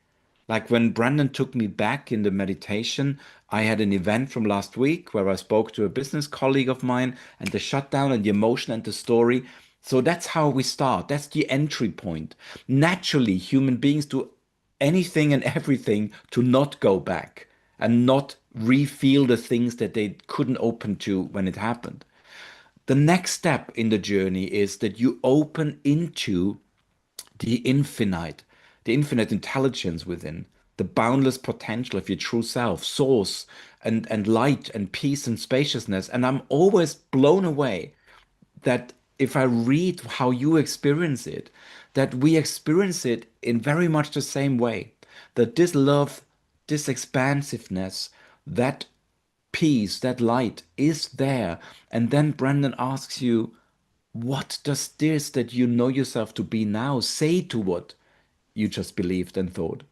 Like when Brandon took me back in the meditation, I had an event from last week where I spoke to a business colleague of mine and the shutdown and the emotion and the story. So that's how we start. That's the entry point. Naturally, human beings do anything and everything to not go back and not refeel the things that they couldn't open to when it happened. The next step in the journey is that you open into the infinite intelligence within, the boundless potential of your true self, source, and light and peace and spaciousness. And I'm always blown away that if I read how you experience it, that we experience it in very much the same way. That this love, this expansiveness, that peace, that light is there. And then Brandon asks you, what does this that you know yourself to be now say to what you just believed and thought?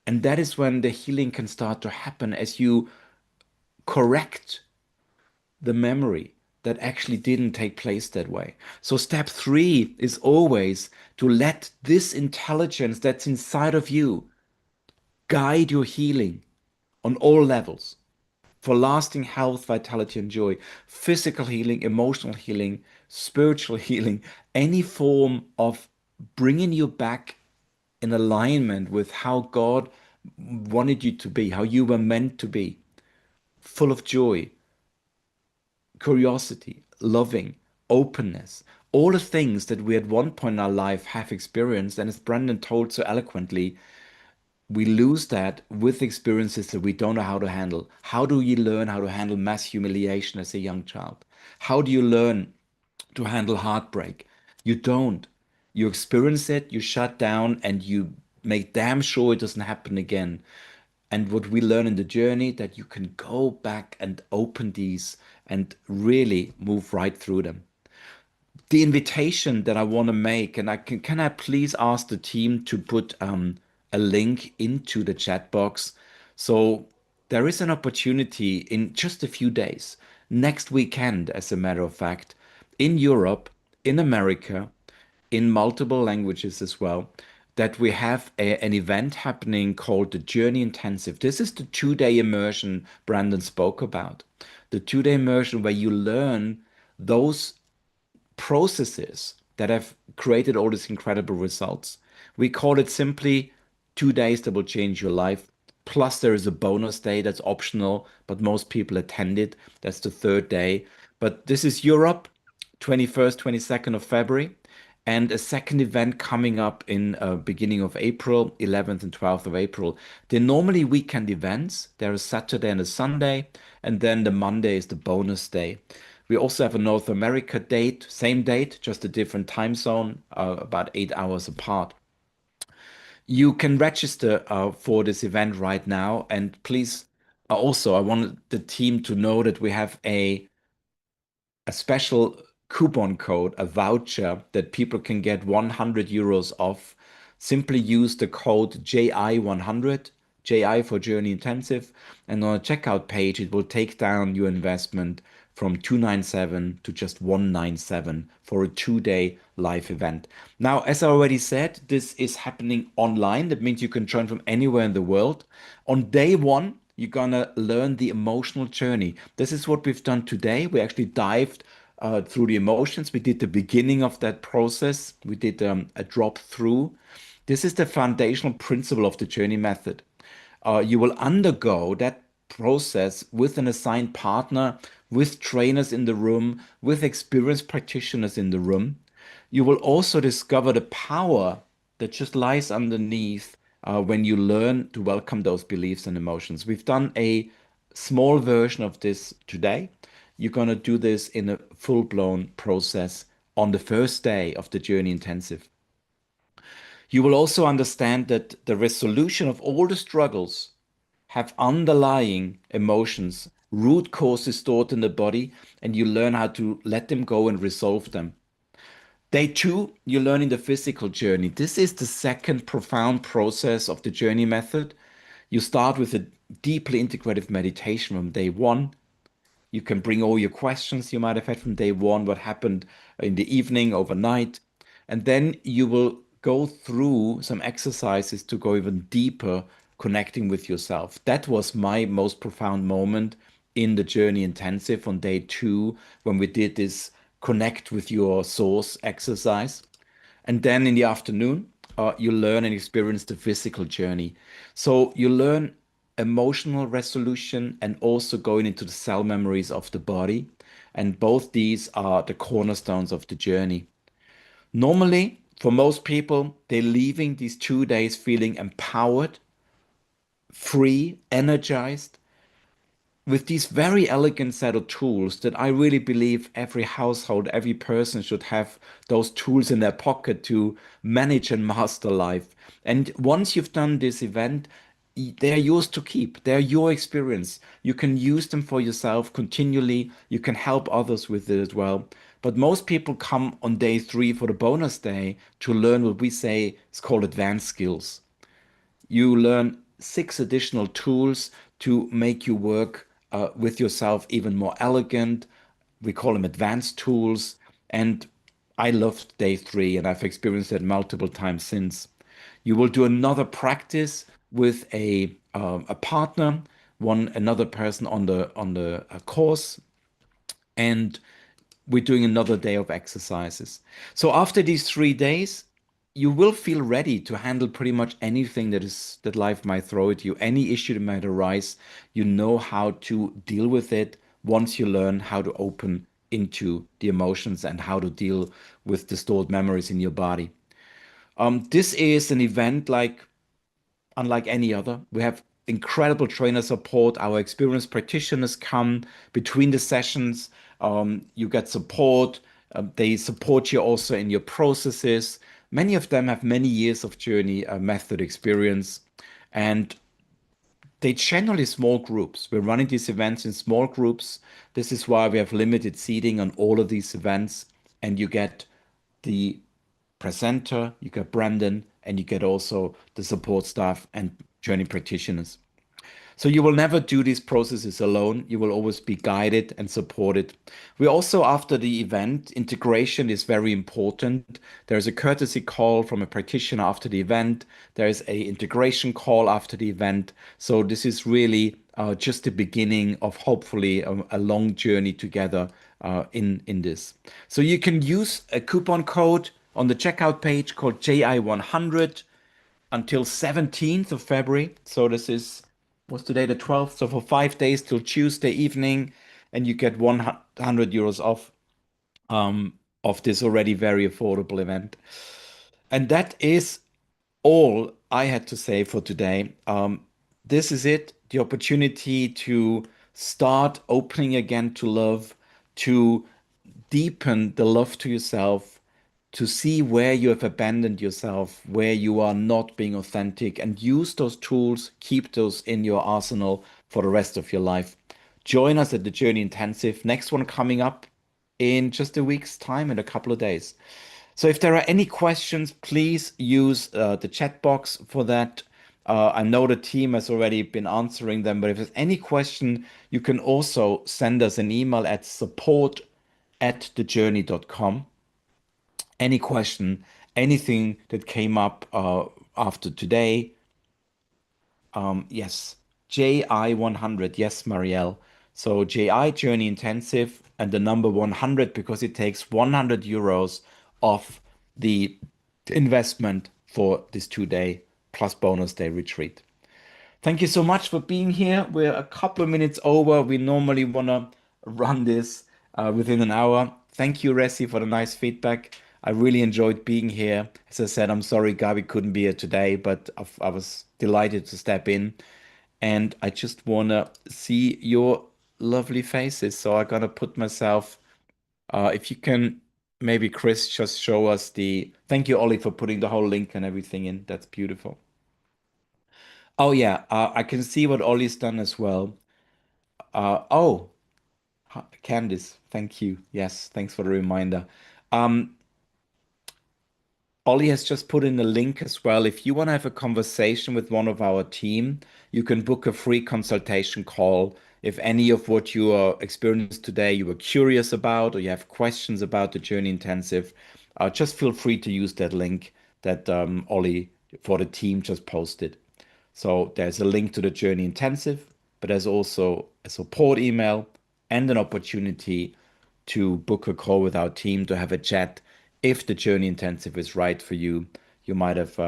And that is when the healing can start to happen as you correct the memory that actually didn't take place that way. So, step three is always to let this intelligence that's inside of you guide your healing on all levels for lasting health, vitality, and joy, physical healing, emotional healing, spiritual healing, any form of bringing you back in alignment with how God wanted you to be, how you were meant to be, full of joy, curiosity, loving, openness, all the things that we at one point in our life have experienced. And as Brandon told so eloquently, we lose that with experiences that we don't know how to handle. How do you learn how to handle mass humiliation as a young child? How do you learn to handle heartbreak? You don't. You experience it, you shut down, and you make damn sure it doesn't happen again. And what we learn in the journey, that you can go back and open these and really move right through them. The invitation that I want to make, and can I please ask the team to put a link into the chat box? So there is an opportunity in just a few days, next weekend, as a matter of fact, in Europe, in America, in multiple languages as well, that we have an event happening called the Journey Intensive. This is the 2 day immersion Brandon spoke about. The 2 day immersion where you learn those processes that have created all these incredible results. We call it simply 2 days that will change your life. Plus, there is a bonus day that's optional, but most people attend it. That's the third day. But this is Europe, 21st, 22nd of February, and a second event coming up in beginning of April, 11th and 12th of April. They're normally weekend events. There is Saturday and a Sunday, and then the Monday is the bonus day. We also have a North America date, same date, just a different time zone, about 8 hours apart. You can register for this event right now, and please, also, I wanted the team to know that we have a special coupon code, a voucher that people can get 100 euros off. Simply use the code JI100, JI for Journey Intensive, and on a checkout page, it will take down your investment from 297 to just 197 for a 2 day live event. Now, as I already said, this is happening online. That means you can join from anywhere in the world. On day one, you're gonna learn the emotional journey. This is what we've done today. We actually dived through the emotions. We did the beginning of that process. We did a drop through. This is the foundational principle of the journey method. You will undergo that process with an assigned partner, with trainers in the room, with experienced practitioners in the room. You will also discover the power that just lies underneath when you learn to welcome those beliefs and emotions. We've done a small version of this today. You're going to do this in a full-blown process on the first day of the Journey Intensive. You will also understand that the resolution of all the struggles have underlying emotions, root causes stored in the body, and you learn how to let them go and resolve them. Day two, you're learning the physical journey. This is the second profound process of the journey method. You start with a deeply integrative meditation from day one. You can bring all your questions you might have had from day one, what happened in the evening, overnight. And then you will go through some exercises to go even deeper, connecting with yourself. That was my most profound moment in the Journey Intensive on day two, when we did this connect with your source exercise. And then in the afternoon, you learn and experience the physical journey. So you learn emotional resolution and also going into the cell memories of the body. And both these are the cornerstones of the journey. Normally, for most people, they're leaving these 2 days feeling empowered, free, energized, with these very elegant set of tools that I really believe every household, every person should have those tools in their pocket to manage and master life. And once you've done this event, they are yours to keep. They're your experience. You can use them for yourself continually. You can help others with it as well. But most people come on day 3 for the bonus day to learn what we say is called advanced skills. You learn 6 additional tools to make you work with yourself even more elegant. We call them advanced tools. And I loved day 3, and I've experienced it multiple times since. You will do another practice with a partner, another person on the course, and we're doing another day of exercises. So after these 3 days, you will feel ready to handle pretty much anything that life might throw at you, any issue that might arise. You know how to deal with it once you learn how to open into the emotions and how to deal with the stored memories in your body. This is an event unlike any other. We have incredible trainer support. Our experienced practitioners come between the sessions. You get support. They support you also in your processes. Many of them have many years of journey method experience, and they generally small groups. We're running these events in small groups. This is why we have limited seating on all of these events, and you get the presenter, you get Brandon, and you get also the support staff and journey practitioners. So you will never do these processes alone. You will always be guided and supported. We also, after the event, integration is very important. There's a courtesy call from a practitioner after the event. There's a integration call after the event. So this is really just the beginning of hopefully a long journey together in this. So you can use a coupon code on the checkout page called JI100 until 17th of February. So this is was today the 12th. So for 5 days till Tuesday evening, and you get 100 euros off of this already very affordable event. And that is all I had to say for today. This is it, the opportunity to start opening again to love, to deepen the love to yourself, to see where you have abandoned yourself, where you are not being authentic, and use those tools, keep those in your arsenal for the rest of your life. Join us at the Journey Intensive, next one coming up in just a week's time, in a couple of days. So if there are any questions, please use the chat box for that. I know the team has already been answering them, but if there's any question, you can also send us an email at support@thejourney.com. Any question, anything that came up after today. Yes, JI100. Yes, Marielle. So JI Journey Intensive and the number 100 because it takes 100 euros off the investment for this 2 day plus bonus day retreat. Thank you so much for being here. We're a couple of minutes over. We normally want to run this within an hour. Thank you, Resi, for the nice feedback. I really enjoyed being here. As I said, I'm sorry Gabi couldn't be here today, but I was delighted to step in. And I just want to see your lovely faces. So I'm going to put myself, if you can, maybe Chris, just show us thank you, Ollie, for putting the whole link and everything in. That's beautiful. Oh yeah, I can see what Ollie's done as well. Oh, Candice, thank you. Yes, thanks for the reminder. Um, Ollie has just put in a link as well. If you want to have a conversation with one of our team, you can book a free consultation call. If any of what you are experienced today you were curious about, or you have questions about the Journey Intensive, just feel free to use that link that Ollie for the team just posted. So there's a link to the Journey Intensive, but there's also a support email and an opportunity to book a call with our team to have a chat if the Journey Intensive is right for you. You might have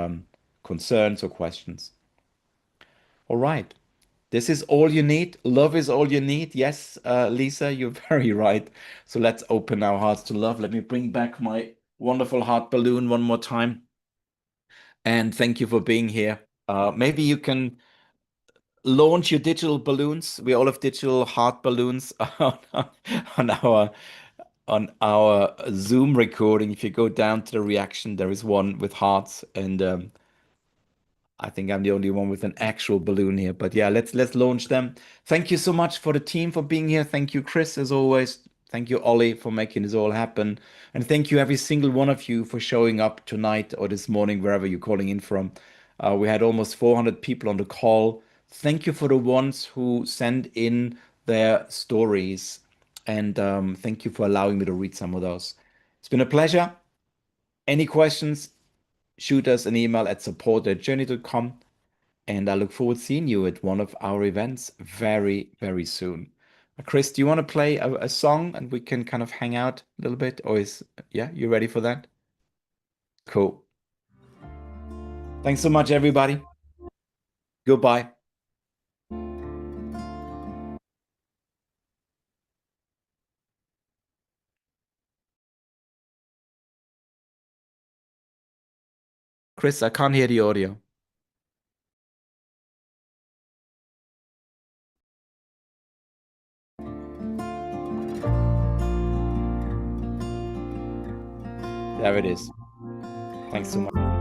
concerns or questions. All right. This is all you need. Love is all you need. Yes, Lisa, you're very right. So let's open our hearts to love. Let me bring back my wonderful heart balloon one more time. And thank you for being here. Maybe you can launch your digital balloons. We all have digital heart balloons on our Zoom recording. If you go down to the reaction, there is one with hearts, and I think I'm the only one with an actual balloon here, but yeah, let's launch them. Thank you so much for the team for being here. Thank you, Chris, as always. Thank you, Ollie, for making this all happen. And thank you, every single one of you, for showing up tonight or this morning, wherever you're calling in from. We had almost 400 people on the call. Thank you for the ones who send in their stories. And thank you for allowing me to read some of those. It's been a pleasure. Any questions, shoot us an email at support@journey.com. And I look forward to seeing you at one of our events very, very soon. Chris, do you want to play a song and we can kind of hang out a little bit? Or yeah, you ready for that? Cool. Thanks so much, everybody. Goodbye. Chris, I can't hear the audio. There it is. Thanks so much.